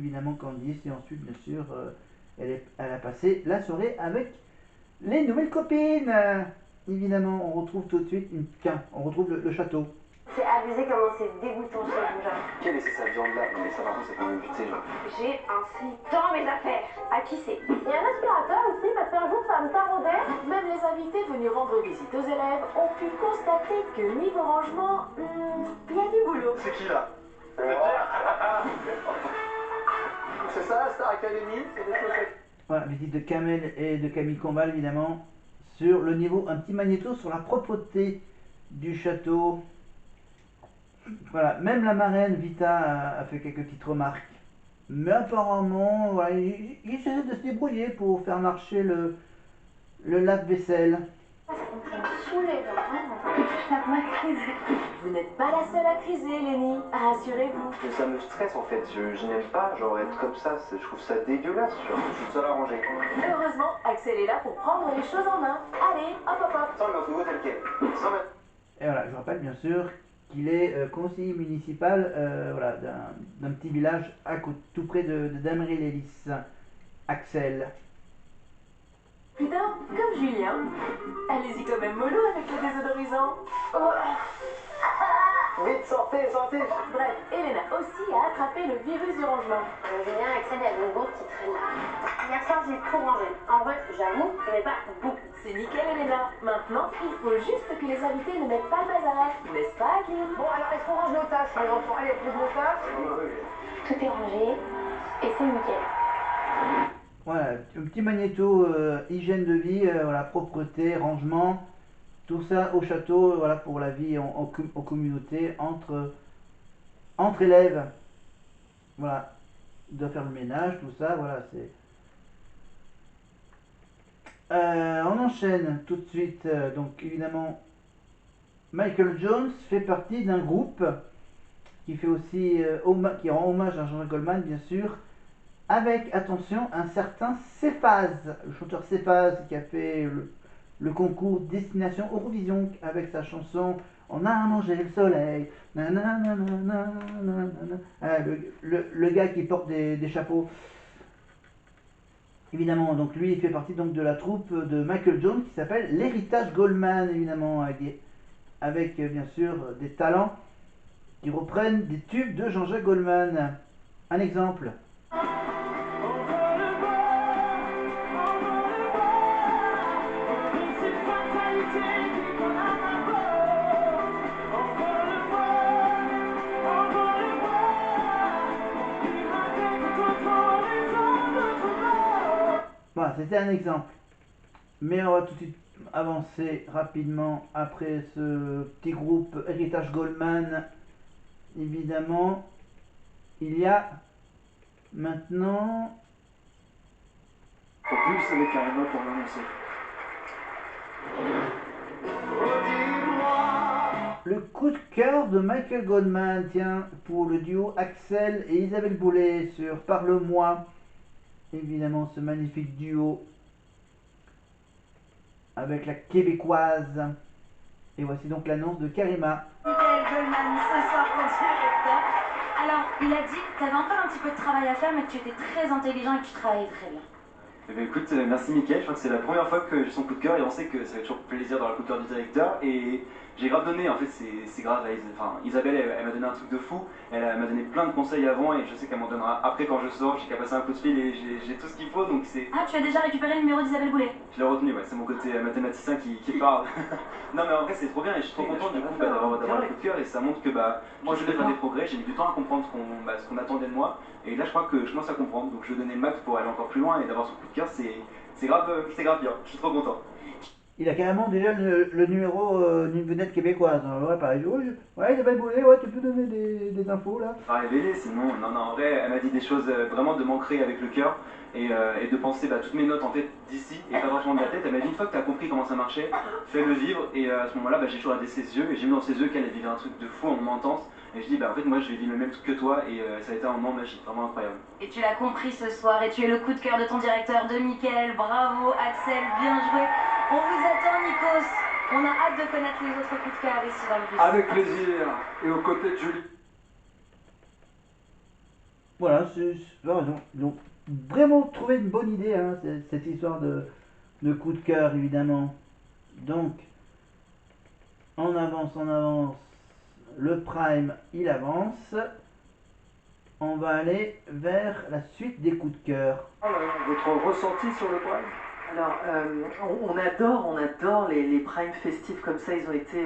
évidemment Candice, et ensuite bien sûr elle a passé la soirée avec les nouvelles copines. Évidemment on retrouve tout de suite on retrouve le château. C'est abusé comment c'est dégoûtant chez vous, genre. Qui a laissé sa viande là? Non mais ça par contre c'est quand même buté genre. J'ai un slip dans mes affaires. À qui c'est? Il y a un aspirateur ici parce qu'un jour ça me taraudait. Même les invités venus rendre visite aux élèves ont pu constater que niveau rangement, il y a du boulot. C'est qui là? C'est ça la Star Academy? C'est des choses. Voilà, visite de Kamel et de Camille Combal évidemment. Sur le niveau, un petit magnéto sur la propreté du château. Voilà, même la marraine Vita a fait quelques petites remarques. Mais apparemment, voilà, il essaie de se débrouiller pour faire marcher le lave-vaisselle. Ça me saoulait, vraiment. Ça m'a crisé. Vous n'êtes pas la seule à criser, Lenny. Rassurez-vous. Mais ça me stresse en fait, je n'aime pas genre être comme ça, je trouve ça dégueulasse, genre. Je suis le seul à ranger. Heureusement, Axel est là pour prendre les choses en main. Allez, hop hop hop. Sans le mettre au frigo tel quel. Sans mettre. Et voilà, je rappelle bien sûr qu'il est conseiller municipal voilà, d'un petit village tout près de Damery-Lélis. Axel. Putain, comme Julien. Allez-y quand même mollo avec le désodorisant. Vite, sortez, sortez. Bref, Elena aussi a attrapé le virus du rangement. Julien, Axel, il y a une gourde qui traîne là. Hier soir, j'ai tout rangé. En vrai, j'avoue, mais pas beaucoup. C'est nickel, Elena. Maintenant, il faut juste que les invités ne mettent pas le bazar. N'est-ce pas, Kim? Bon, alors, est-ce qu'on range nos tasses, les enfants? Allez, plus de nos tasses. Tout est rangé et c'est nickel. Voilà, un petit magnéto hygiène de vie, voilà, propreté, rangement, tout ça au château, voilà, pour la vie en communauté, entre élèves. Voilà, il doit faire le ménage, tout ça, voilà, c'est... on enchaîne tout de suite, donc évidemment, Michael Jones fait partie d'un groupe qui fait aussi, qui rend hommage à Jean-Jacques Goldman, bien sûr, avec, attention, un certain Cephas, le chanteur Cephas qui a fait le concours Destination Eurovision avec sa chanson On a mangé le soleil, le gars qui porte des chapeaux. Évidemment, donc lui il fait partie donc de la troupe de Michael Jones qui s'appelle l'Héritage Goldman, évidemment, avec bien sûr des talents qui reprennent des tubes de Jean-Jacques Goldman. Un exemple. Voilà, c'était un exemple. Mais on va tout de suite avancer rapidement après ce petit groupe Héritage Goldman. Évidemment, il y a maintenant... En plus avec Karima pour l'annoncer. Le coup de cœur de Michael Goldman, tiens, pour le duo Axel et Isabelle Boulay sur Parle-moi. Évidemment, ce magnifique duo avec la québécoise. Et voici donc l'annonce de Karima. Michael Goldman, ce soir ton directeur. Alors, il a dit que tu avais encore un petit peu de travail à faire, mais que tu étais très intelligent et que tu travaillais très bien. Eh bien, écoute, merci Mickaël, je crois que c'est la première fois que j'ai son coup de cœur et on sait que ça fait toujours plaisir d'avoir le coup de cœur du directeur et j'ai grave donné, en fait c'est grave, Isabelle elle m'a donné un truc de fou, elle m'a donné plein de conseils avant et je sais qu'elle m'en donnera après quand je sors, j'ai qu'à passer un coup de fil et j'ai tout ce qu'il faut donc c'est... Ah, tu as déjà récupéré le numéro d'Isabelle Boulet? Je l'ai retenu, ouais, c'est mon côté mathématicien qui parle. Non mais en vrai c'est trop bien et je suis trop content du coup d'avoir le coup de cœur et ça montre que moi je vais faire des progrès, j'ai mis du temps à comprendre ce qu'on attendait de moi et là je crois que je commence à comprendre donc je vais donner le max pour aller encore plus loin et d'avoir ce coup de cœur c'est grave bien, je suis trop content. Il a carrément déjà le numéro d'une vedette québécoise. Ouais, pareil. Ouais, Isabelle Boulay, ouais, tu peux donner des infos là. Pas révéler, sinon, non, en vrai, elle m'a dit des choses vraiment de m'ancrer avec le cœur et de penser toutes mes notes en fait d'ici et pas forcément de la tête. Elle m'a dit une fois que tu as compris comment ça marchait, fais-le vivre et à ce moment-là, j'ai toujours regardé ses yeux et j'ai vu dans ses yeux qu'elle vivait un truc de fou en moment intense. Et je dis, en fait, moi je vais vivre le même truc que toi et ça a été un moment magique, vraiment incroyable. Et tu l'as compris ce soir et tu es le coup de cœur de ton directeur, de Mickaël. Bravo Axel, bien joué. On vous attend Nikos. On a hâte de connaître les autres coups de cœur ici dans le bus. Avec plaisir et aux côtés de Julie. Voilà, voilà, ils ont vraiment trouvé une bonne idée, hein, cette histoire de coup de cœur, évidemment. Donc, on avance, le Prime, il avance. On va aller vers la suite des coups de cœur. Votre ressenti sur le Prime? Alors, on adore les primes festifs comme ça. Ils ont été.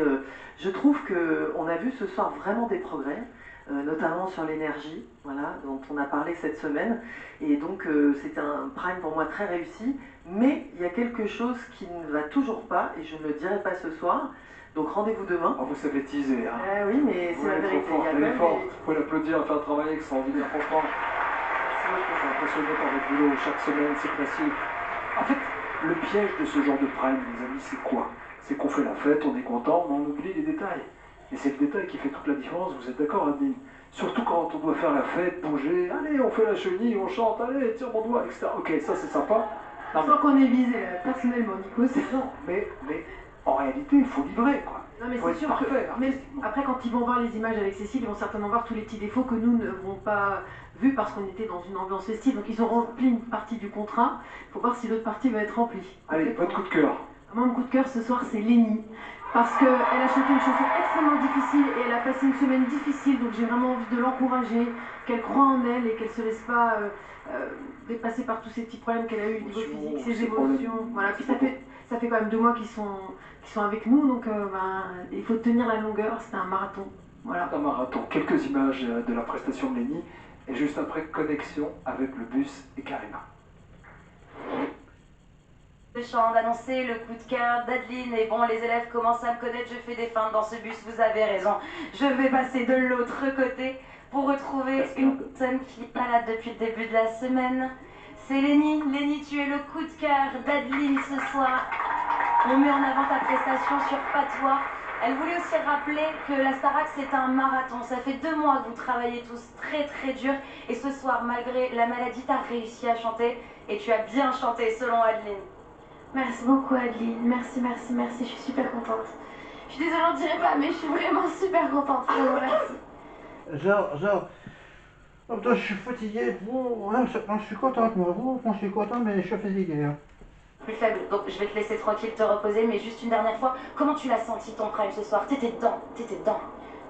Je trouve qu'on a vu ce soir vraiment des progrès, notamment sur l'énergie, voilà, dont on a parlé cette semaine. Et donc, c'est un prime pour moi très réussi. Mais il y a quelque chose qui ne va toujours pas, et je ne le dirai pas ce soir. Donc, rendez-vous demain. Ah, vous savez teaser, hein. Oui, mais c'est la vérité. Fort, Il y a elle est quand forte. même Faut l'applaudir, faire travailler avec son envie de dire franchement. Je suis impressionné par votre boulot chaque semaine, c'est précis. En fait, le piège de ce genre de prime, les amis, c'est quoi? C'est qu'on fait la fête, on est content, mais on oublie les détails. Et c'est le détail qui fait toute la différence, vous êtes d'accord, Adeline? Surtout quand on doit faire la fête, bouger, allez, on fait la chenille, on chante, allez, tire mon doigt, etc. Ok, ça c'est sympa. Je sens qu'on est visé personnellement, Nico, c'est ça. Non, mais en réalité, il faut livrer, quoi. Non, mais Faut c'est être sûr parfait, que. Mais artistiquement. après, quand ils vont voir les images avec Cécile, ils vont certainement voir tous les petits défauts que nous n'avons pas vus parce qu'on était dans une ambiance festive. Donc, ils ont rempli une partie du contrat. Il faut voir si l'autre partie va être remplie. Allez, votre coup de cœur. Mon coup de cœur ce soir, c'est Lénie. Parce qu'elle a chanté une chanson extrêmement difficile et elle a passé une semaine difficile. Donc, j'ai vraiment envie de l'encourager, qu'elle croit en elle et qu'elle ne se laisse pas dépasser par tous ces petits problèmes qu'elle a eu au niveau physique, ses émotions. Voilà. Puis ça fait quand même 2 mois qu'ils sont avec nous, donc il faut tenir la longueur, c'est un marathon. Voilà. Un marathon, quelques images de la prestation de Lénie, et juste après, connexion avec le bus et Karima. Le chant d'annoncer le coup de cœur d'Adeline, et bon, les élèves commencent à me connaître, je fais des feintes dans ce bus, vous avez raison. Je vais passer de l'autre côté pour retrouver une personne qui est malade depuis le début de la semaine. C'est Lénie. Lénie, tu es le coup de cœur d'Adeline ce soir. On met en avant ta prestation sur Patois. Elle voulait aussi rappeler que la Starac c'est un marathon. Ça fait 2 mois que vous travaillez tous très très dur. Et ce soir, malgré la maladie, tu as réussi à chanter. Et tu as bien chanté selon Adeline. Merci beaucoup Adeline. Merci. Je suis super contente. Je suis désolée, on dirait pas, mais je suis vraiment super contente. Vraiment, merci. Genre. Oh putain, je suis fatigué. Non, je suis contente, moi. Je suis content, mais je suis fatigué. Hein. Plus faible, donc je vais te laisser tranquille te reposer, mais juste une dernière fois, comment tu l'as senti ton prime ce soir? T'étais dedans.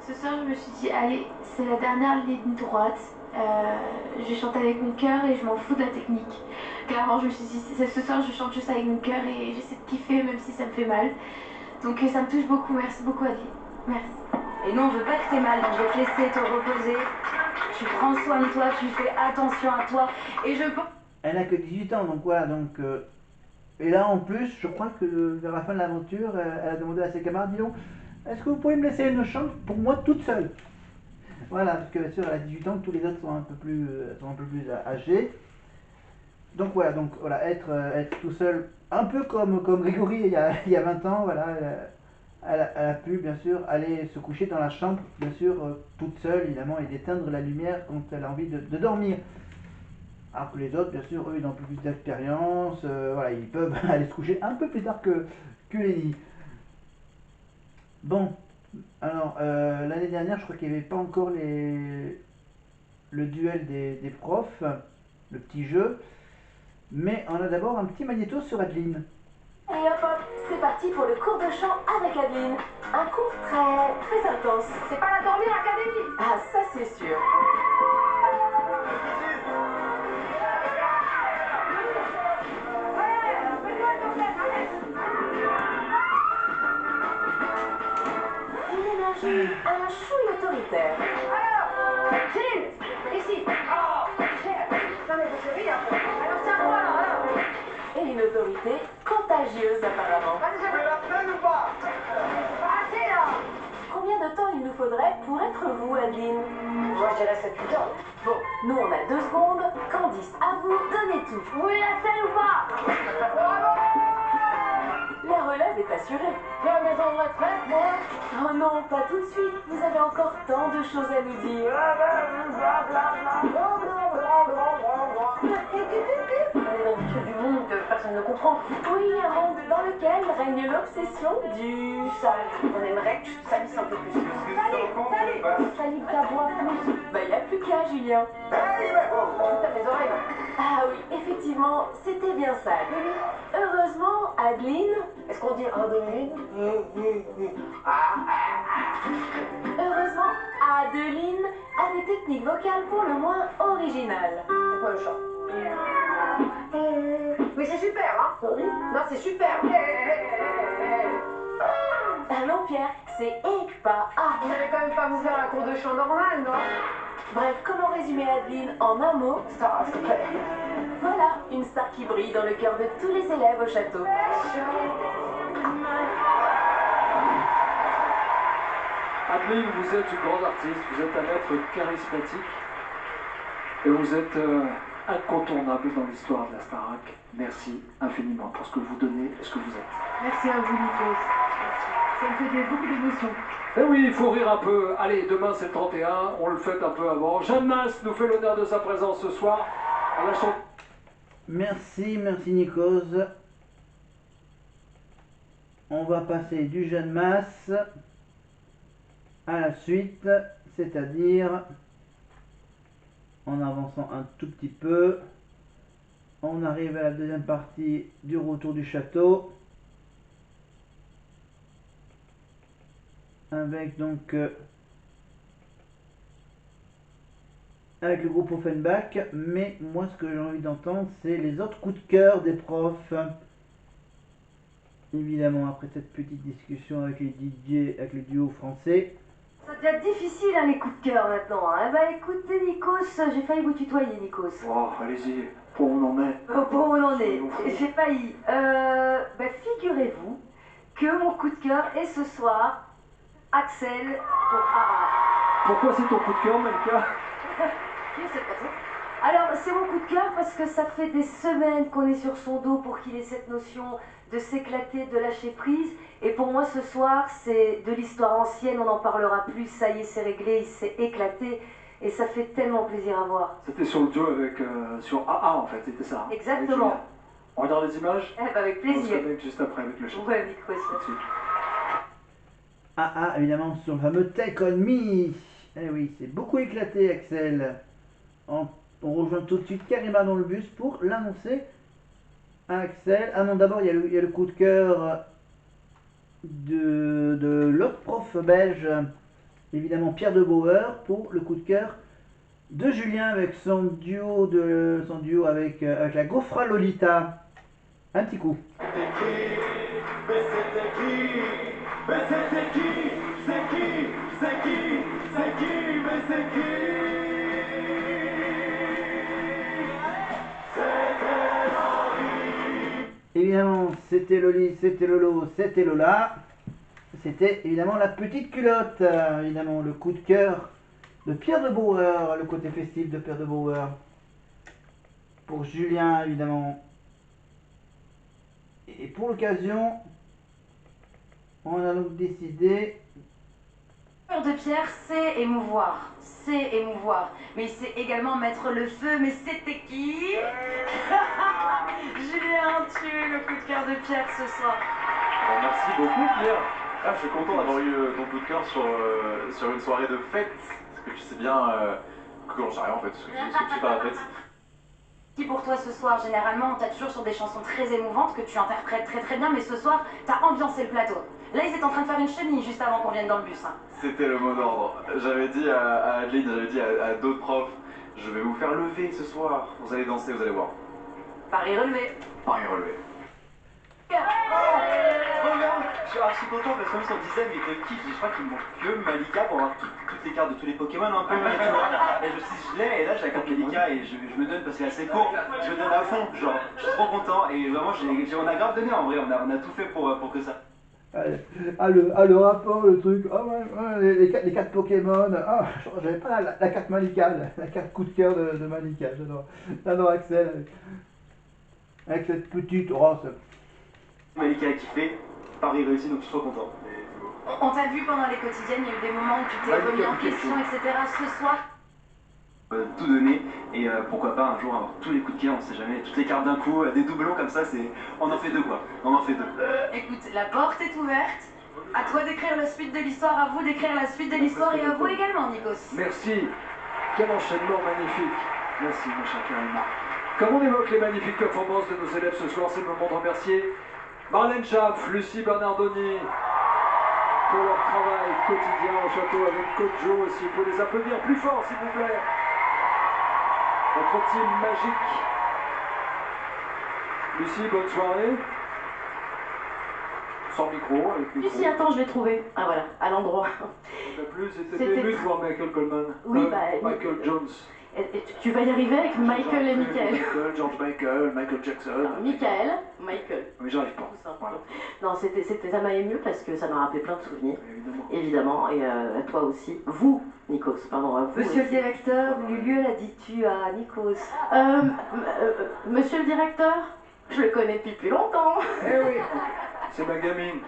Ce soir, je me suis dit, allez, c'est la dernière ligne droite. Je chante avec mon cœur et je m'en fous de la technique. Clairement, je me suis dit, ce soir, je chante juste avec mon cœur et j'essaie de kiffer, même si ça me fait mal. Donc ça me touche beaucoup. Merci beaucoup, Adeline. Merci. Et non, on veut pas que t'aies mal, donc je vais te laisser te reposer. Tu prends soin de toi, tu fais attention à toi. Et je pense... Elle n'a que 18 ans, donc voilà, et là, en plus, je crois que vers la fin de l'aventure, elle a demandé à ses camarades, dis donc, est-ce que vous pouvez me laisser une chambre pour moi toute seule? Voilà, parce que bien sûr, elle a 18 ans, tous les autres sont un peu plus âgés. Donc voilà, être tout seul, un peu comme Grégory il y a 20 ans, voilà, elle a pu bien sûr aller se coucher dans la chambre, bien sûr, toute seule évidemment, et d'éteindre la lumière quand elle a envie de dormir. Alors que les autres, bien sûr, eux, ils ont un peu plus d'expérience, voilà, ils peuvent aller se coucher un peu plus tard que Lénie. Bon, alors, l'année dernière, je crois qu'il n'y avait pas encore le duel des profs, le petit jeu, mais on a d'abord un petit magnéto sur Adeline. Et hop, c'est parti pour le cours de chant avec Adeline. Un cours très intense. C'est pas la Dormir Academy. Ah, ça c'est sûr. Une énergie, un chouille autoritaire. Alors, Gilles, ici. Oh, chef. Non mais vous savez rien. Alors c'est à moi alors. Et une autorité contagieuse apparemment. Vas-y, je vais la peine ou pas? Assez là. Combien de temps il nous faudrait pour être vous, Adeline? Moi je dirais 7-8 ans. Bon, nous on a 2 secondes. Candice, à vous, donnez tout. Vous voulez la scène ou pas? Bravo. La relève est assurée. J'ai la maison de retraite, moi. Oh non, pas tout de suite. Vous avez encore tant de choses à nous dire. On est dans le du monde que personne ne comprend. Oui, un monde dans lequel règne l'obsession du sale. On aimerait que tu te salisses un peu plus. Salut ta voix plus. Bah y a plus qu'à, Julien. Hey, Putain, mes oreilles. Ah oui, effectivement, c'était bien ça, Adeline. Heureusement, Adeline... Est-ce qu'on dit Adeline? Heureusement, Adeline a des techniques vocales pour le moins originales. C'est quoi le chant? Mais c'est super, hein? Sorry. Non, c'est super. Ah non, Pierre, c'est et pas A. Vous n'allez quand même pas vous faire un cours de chant normal, non? Bref, comment résumer Adeline en un mot? Star, s'il te plaît. Voilà, une star qui brille dans le cœur de tous les élèves au château. Adeline, vous êtes une grande artiste, vous êtes un être charismatique et vous êtes incontournable dans l'histoire de la Starac. Merci infiniment pour ce que vous donnez et ce que vous êtes. Merci à vous, Nikos. Ça me fait beaucoup d'émotions. Eh oui, il faut rire un peu. Allez, demain c'est le 31, on le fête un peu avant. Jeanne Masse nous fait l'honneur de sa présence ce soir. On la chante. Merci Nikos. On va passer du Jeanne Masse à la suite, c'est-à-dire en avançant un tout petit peu, on arrive à la deuxième partie du retour du château avec donc avec le groupe Offenbach, mais moi ce que j'ai envie d'entendre c'est les autres coups de cœur des profs. Évidemment, après cette petite discussion avec les DJ, avec le duo français. Ça devient difficile hein, les coups de cœur maintenant. Hein. Bah écoutez Nikos, j'ai failli vous tutoyer Nikos. Oh, allez-y, pour où on en est. Pour où on en est, j'ai failli. Bah figurez-vous que mon coup de cœur est ce soir Axel pour AA. Pourquoi c'est ton coup de cœur, Malika? Je sais pas trop. Alors c'est mon coup de cœur parce que ça fait des semaines qu'on est sur son dos pour qu'il ait cette notion de s'éclater, de lâcher prise. Et pour moi ce soir c'est de l'histoire ancienne, on n'en parlera plus, ça y est c'est réglé, il s'est éclaté et ça fait tellement plaisir à voir. C'était sur le duo avec, sur AA en fait, c'était ça. Exactement. On regarde les images? Eh ben, avec On se plaisir. connecte juste après avec le chat. Ouais, Nikos. Tout de suite. Ah, évidemment, sur le fameux Take On Me. Eh oui, c'est beaucoup éclaté, Axel. On rejoint tout de suite Karima dans le bus pour l'annoncer à Axel. Ah non, d'abord, il y a le coup de cœur de l'autre prof belge, évidemment Pierre de Bauer, pour le coup de cœur de Julien avec son duo avec la Gaufra Lolita. Un petit coup. Évidemment, c'était Loli, c'était Lolo, c'était Lola. C'était évidemment la petite culotte. Évidemment, le coup de cœur de Pierre de Bauer, le côté festif de Pierre de Bauer. Pour Julien, évidemment. Et pour l'occasion, on a donc décidé... De Pierre sait émouvoir, mais il sait également mettre le feu, mais c'était qui? Julien, tu es le coup de cœur de Pierre ce soir. Alors, merci beaucoup Pierre. Ah, je suis content d'avoir eu ton coup de cœur sur une soirée de fête, parce que tu sais bien que j'en sais rien en fait, ce que tu fais à la fête. Qui pour toi ce soir, généralement, t'as toujours sur des chansons très émouvantes que tu interprètes très très bien, mais ce soir, t'as ambiancé le plateau. Là, ils étaient en train de faire une chenille juste avant qu'on vienne dans le bus. Hein. C'était le mot d'ordre. J'avais dit à Adeline, j'avais dit à d'autres profs, je vais vous faire lever ce soir. Vous allez danser, vous allez voir. Paris relevé. Paris relevé. Trop bien. Je suis archi content parce que même son dixième il était kiff. Je crois qu'il me manque que Malika pour avoir toutes les cartes de tous les Pokémon un peu. Tu vois. Et je me suis dit, je l'ai et là j'ai la carte Malika et je me donne parce qu'elle est assez courte. Je me donne à fond, genre je suis trop content et vraiment on a grave donné en vrai, on a tout fait pour que ça. Le rapport, le truc, les cartes Pokémon, j'avais pas la carte Malika, la carte coup de cœur de Malika, j'adore Axel, avec cette petite race. Malika a kiffé, Paris réussi donc je suis trop content. On t'a vu pendant les quotidiennes, il y a eu des moments où tu t'es remis en question, etc. Ce soir. Tout donner et pourquoi pas un jour avoir tous les coups de cœur, on sait jamais, toutes les cartes d'un coup, des doublons comme ça, on en fait deux quoi, on en fait deux. Écoute, la porte est ouverte, à toi d'écrire la suite de l'histoire, à vous d'écrire la suite de l'histoire et à vous également Nikos. Merci, quel enchaînement magnifique. Merci, ma chère Karima. Comme on évoque les magnifiques performances de nos élèves ce soir, c'est le moment de remercier Marlène Schaff, Lucie Bernardoni pour leur travail quotidien au château, avec Coach Joe aussi. Pour les applaudir plus fort, s'il vous plaît. Notre team magique. Lucie, bonne soirée. Sans micro, avec micro. Lucie, attends, je l'ai trouvé. Ah voilà, à l'endroit. On t'a plu, c'était C'était ému de voir Michael Coleman. Oui, Michael Jones. Tu vas y arriver avec Michael et Michael. Michael, George Michael, Michael Jackson. Michael, Michael. Oui, j'arrive pas. Tout simple. Voilà. Non, ça m'a ému parce que ça m'a rappelé plein de souvenirs. Évidemment. Évidemment, et à toi aussi. Vous, Nikos, pardon, à vous. Monsieur le aussi. directeur, Lulu, elle a dit tu à Nikos. Monsieur le directeur, je le connais depuis plus longtemps. Eh oui, c'est ma gamine.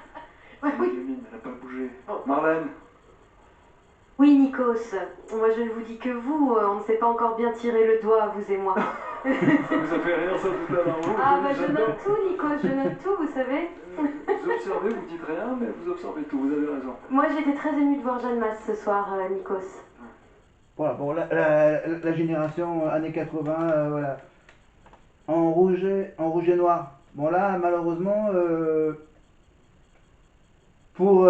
Ouais, Ma oui. gamine, elle n'a pas bougé. Oh. Marlène. Oui, Nikos, moi je ne vous dis que vous, on ne s'est pas encore bien tiré le doigt, vous et moi. Ça vous a fait rire ça tout à l'heure. Ah bah je note tout, Nikos, je note tout, vous savez. Vous observez, vous dites rien, mais vous observez tout, vous avez raison. Moi j'étais très émue de voir Jeanne Masse ce soir, Nikos. Voilà, bon, la génération années 80, voilà. En rouge et noir. Bon là, malheureusement, pour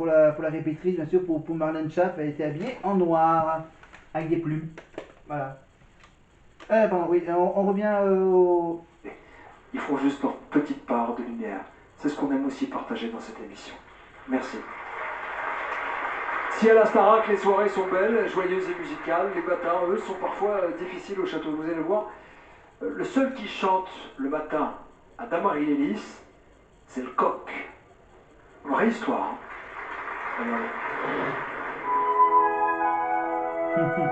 la répétitrice, bien sûr, pour Marlène Schaff, elle a été habillée en noir, avec des plumes. Voilà. Pardon, oui, on revient au... Ils font juste leur petite part de lumière. C'est ce qu'on aime aussi partager dans cette émission. Merci. Si à la Starac, les soirées sont belles, joyeuses et musicales, les matins, eux, sont parfois difficiles au château. Vous allez le voir, le seul qui chante le matin à Damary-Lélis, c'est le coq. Vraie histoire. Hein. Regardez.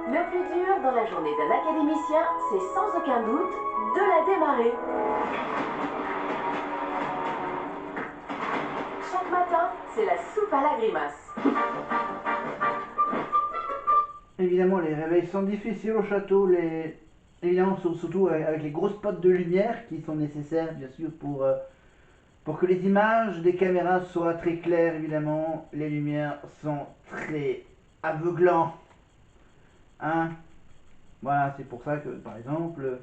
Le plus dur dans la journée d'un académicien, c'est sans aucun doute de la démarrer. Chaque matin, c'est la soupe à la grimace. Évidemment, les réveils sont difficiles au château, évidemment, surtout avec les grosses potes de lumière qui sont nécessaires, bien sûr, pour que les images des caméras soient très claires, évidemment. Les lumières sont très aveuglantes. Hein? Voilà, c'est pour ça que, par exemple,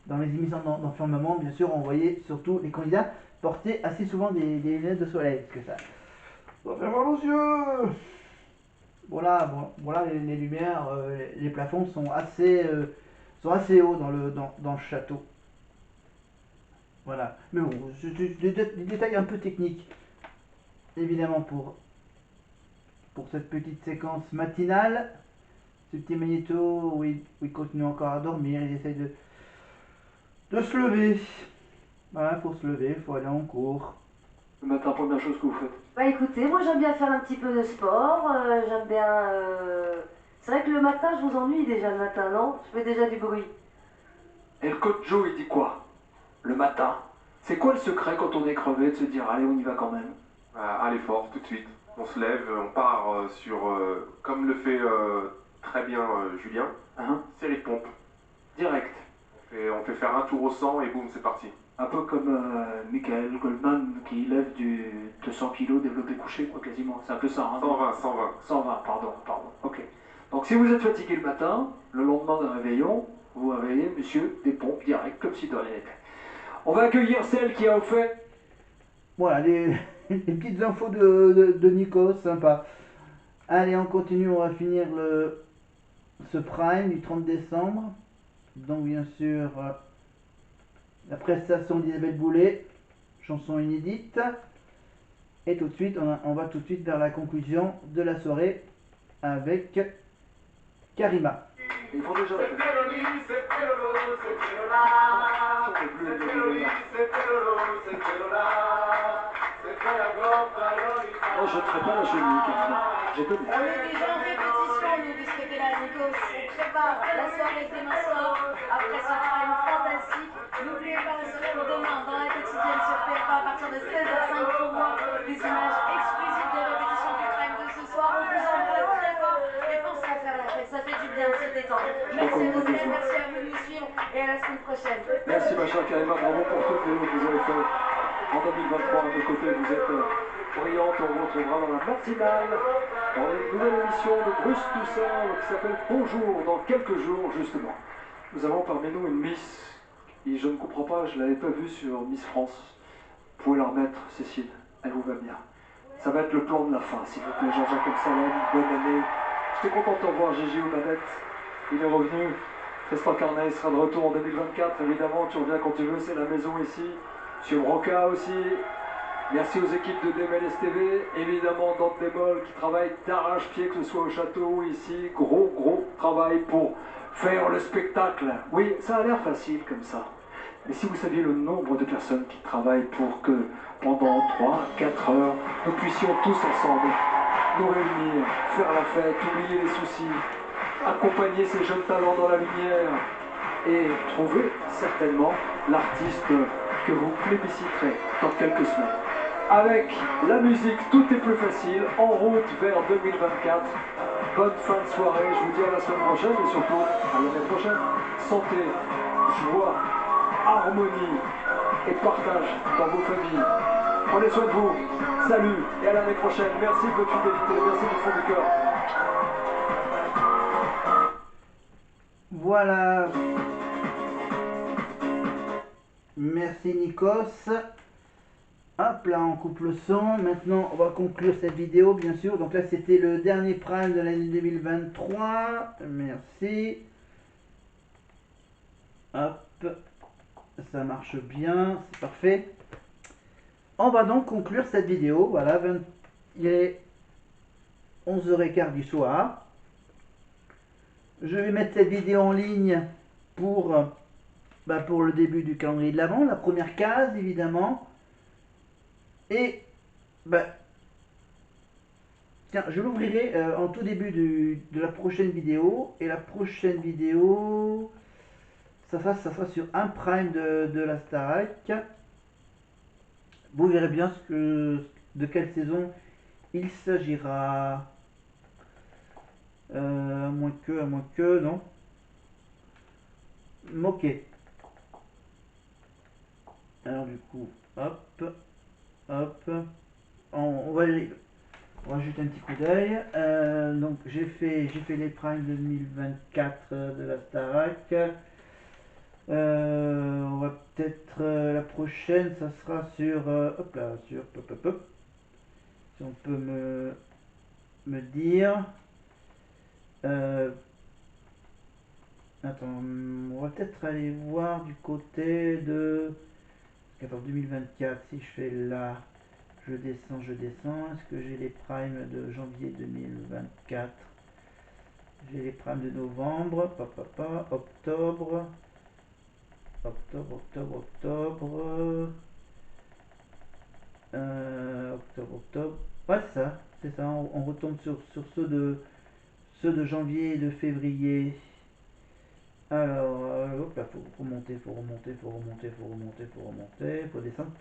dans les émissions d'enfermement, bien sûr, on voyait surtout les candidats porter assez souvent des lunettes de soleil, parce que ça doit faire mal aux yeux. Voilà, les lumières, les plafonds sont assez hauts dans le château. Voilà, mais bon, c'est des détails un peu techniques, évidemment, pour cette petite séquence matinale. Ce petit magnéto où il continue encore à dormir, il essaie de se lever. Voilà, pour se lever, il faut aller en cours. Le matin, première chose que vous faites. Bah écoutez, moi j'aime bien faire un petit peu de sport, j'aime bien... C'est vrai que le matin, je vous ennuie déjà le matin, non? Je fais déjà du bruit. Et le coach Joe, il dit quoi? Le matin. C'est quoi le secret quand on est crevé de se dire allez, on y va quand même? À l'effort, tout de suite. On se lève, on part sur, comme le fait très bien Julien, série de pompes. Direct. On fait faire un tour au 100 et boum, c'est parti. Un peu comme Michael Goldman qui lève du 200 kg développé couché, quoi, quasiment. C'est un peu ça. Hein, 120. Pardon. Ok. Donc si vous êtes fatigué le matin, le lendemain d'un réveillon, vous réveillez monsieur des pompes direct, comme si de rien n'était. On va accueillir celle qui a offert. Voilà, les petites infos de Nikos, sympa. Allez, on continue, on va finir ce prime du 30 décembre. Donc bien sûr, la prestation d'Isabelle Boulay, chanson inédite. Et tout de suite, on va tout de suite vers la conclusion de la soirée avec Karima. Il faut déjà Oh, je ne ferai pas la chenille, Karima. J'ai connu. On est déjà en répétition, nous, de ce côté-là, Nikos. On prépare la soirée de demain soir, après ce prime fantastique. N'oubliez pas, on se retrouve demain dans la quotidienne sur PFA à partir de 16h05 pour voir des images exclusives des répétitions du prime de ce soir. On vous embrasse très fort et pensez à faire la fête, ça fait du bien de se détendre. Merci à vous, merci à vous de nous suivre et à la semaine prochaine. Merci ma chère Karima, bravo pour tout le vélo que vous avez fait. En 2023, à nos côtés, vous êtes brillantes. On vous retrouvera dans la matinale, dans une nouvelle émission de Bruce Toussaint qui s'appelle Bonjour, dans quelques jours, justement. Nous avons parmi nous une Miss, et je ne comprends pas, je ne l'avais pas vue sur Miss France. Vous pouvez la remettre, Cécile, elle vous va bien. Ça va être le plan de la fin, s'il vous plaît, Jean-Jacques Amsalem, bonne année. J'étais content de te revoir, Gigi aux manettes. Il est revenu. Tristan Carnet sera de retour en 2024, évidemment, tu reviens quand tu veux, c'est la maison ici. Monsieur Broca aussi. Merci aux équipes de DMLS TV, évidemment Dante Desmolles qui travaille d'arrache-pied, que ce soit au château ou ici. Gros travail pour faire le spectacle. Oui, ça a l'air facile comme ça. Mais si vous saviez le nombre de personnes qui travaillent pour que pendant 3-4 heures, nous puissions tous ensemble nous réunir, faire la fête, oublier les soucis, accompagner ces jeunes talents dans la lumière et trouver certainement l'artiste que vous plébisciterez dans quelques semaines. Avec la musique, tout est plus facile, en route vers 2024. Bonne fin de soirée, je vous dis à la semaine prochaine et surtout à l'année prochaine. Santé, joie, harmonie et partage dans vos familles. Prenez soin de vous, salut et à l'année prochaine. Merci de votre fidélité, merci du fond du cœur. Voilà. Merci Nikos. Hop là, on coupe le son. Maintenant, on va conclure cette vidéo, bien sûr. Donc là, c'était le dernier Prime de l'année 2023. Merci. Hop. Ça marche bien. C'est parfait. On va donc conclure cette vidéo. Voilà, il est 11h15 du soir. Je vais mettre cette vidéo en ligne pour le début du calendrier de l'Avent. La première case, évidemment. Et tiens, je l'ouvrirai en tout début de la prochaine vidéo. Et la prochaine vidéo, ça sera sur un Prime de la Starac. Vous verrez bien de quelle saison il s'agira. À moins que, non. Ok. Alors du coup, hop. On va jeter un petit coup d'œil. Donc j'ai fait les primes 2024 de la Starac. On va peut-être la prochaine, ça sera sur hop là, sur hop. Si on peut me dire. Attends, on va peut-être aller voir du côté de 2024. Si je fais là, je descends. Est-ce que j'ai les primes de janvier 2024? J'ai les primes de novembre, octobre. Octobre. Ouais, c'est ça. On retombe sur ceux de janvier et de février. Alors, hop là, faut remonter, faut descendre.